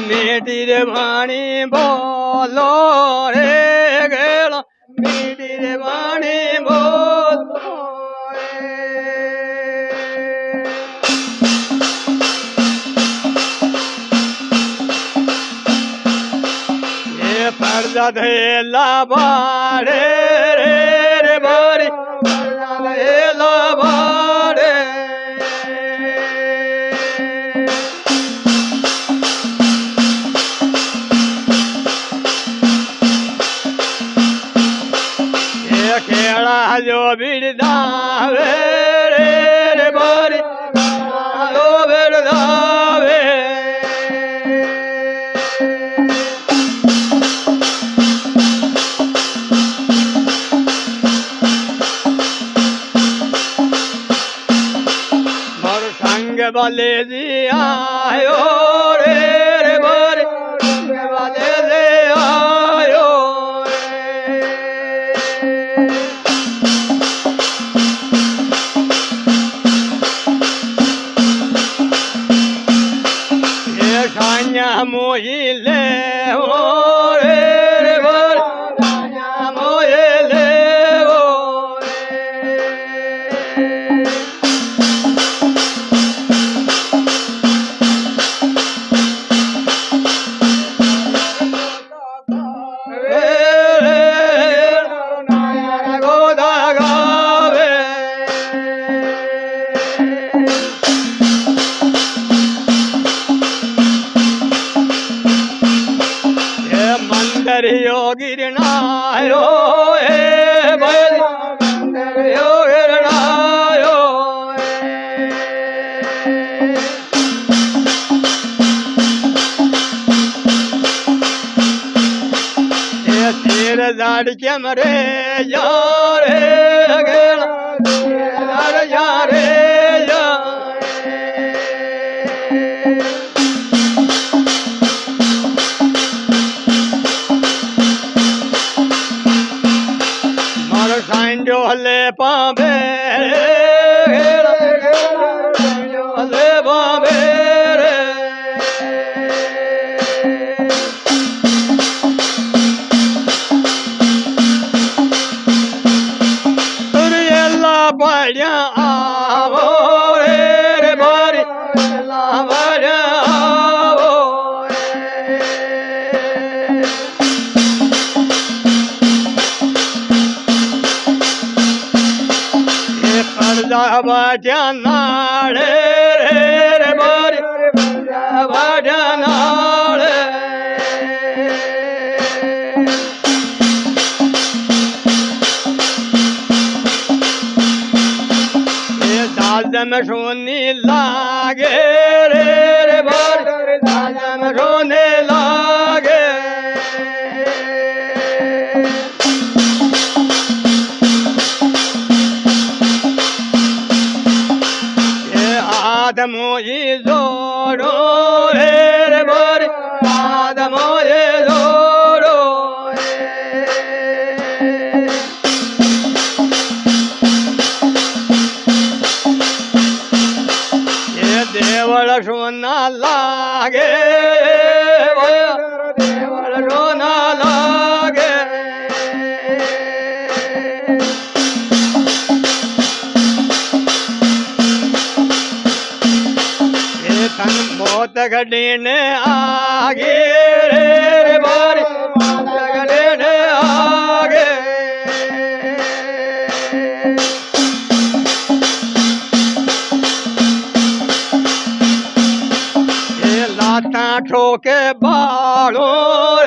मीठी रे वाणी बोलो रे गेलो मीठी रे वाणी बोलो ये पर्दा धेला बारे रे रे बारी पर्दा धेला बारे खेड़ा जो बिरदावे रे रे बारी जो बिरदावे मोर संग वाले जी आयो रे रे बारी संग वाले जी आयो मोहिले हो रे रे बर मोहिले हो रे गोदा गावे गिरनायो हे बैल गिरनायो ये तेर जाड़ के मरे यार यार हले पावे हले पावे तुरियला बढ़िया आवो रे बारी बढ़िया आवो बाजा नाड़े रे रे बारी बाजा नाड़े ये दाद में सोनी लागे रे रे बारी दाद में सोने लागे आदमो ये जोड़ो रे बारी आदमो ये जोड़ो ये देवल सोना लागे देवल सोना लागे मौत गडीने आगे रे बारी मौत गडीने आगे ये लाता ठोके बाड़ो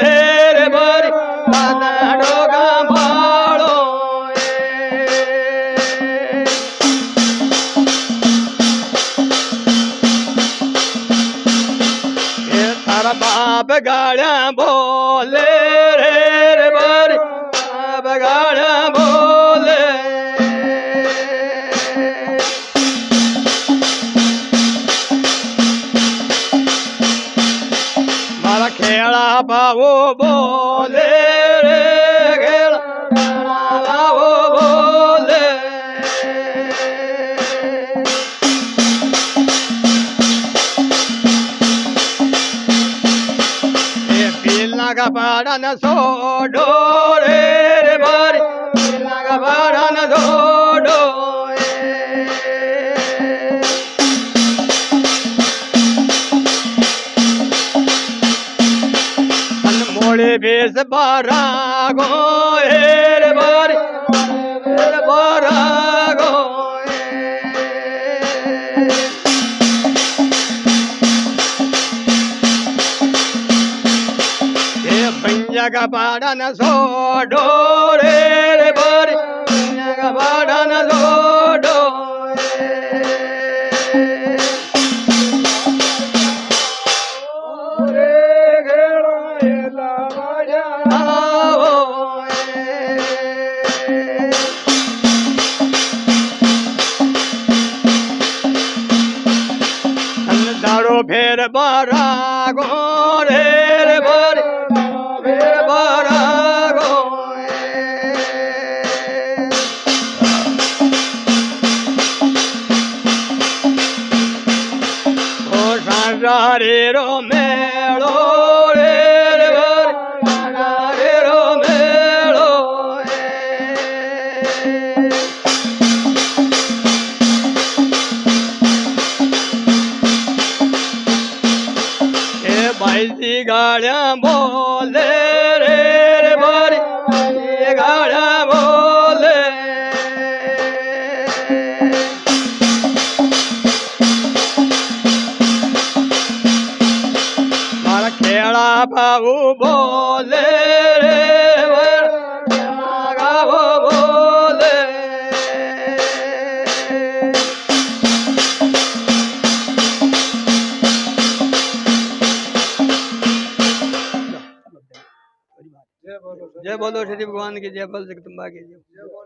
रे बारी लाता ठोका बाड़ो बाप गाड़ा बोले रे बारी बाप गाड़ा बोले ખેડા ભાવો બોલે રે ખેડા ભાવો બોલે એ પીલા ગપાડા ન સોડો રે મારી પીલા ગપાડા ન સોડો મોડે બેસ બારા ગો રે મારી બારા ગો એ પંજા ગપાડા ન સોડો રે મારી પંજા ગપાડા ન સોડો દાડો ફેર બારા ગો રે મારી ફેર બારા ગો ઓ સાંજા રે રો મેળો રે મારી રે રો મેળો ભાઈજી ગાળ્યા બોલે રે મારી ગાળ્યા બોલે મારા ખેડા ભાવું બોલે રે ગાવો બોલે जय बोलो श्री भगवान की जय बोल जगदम्बा की जय।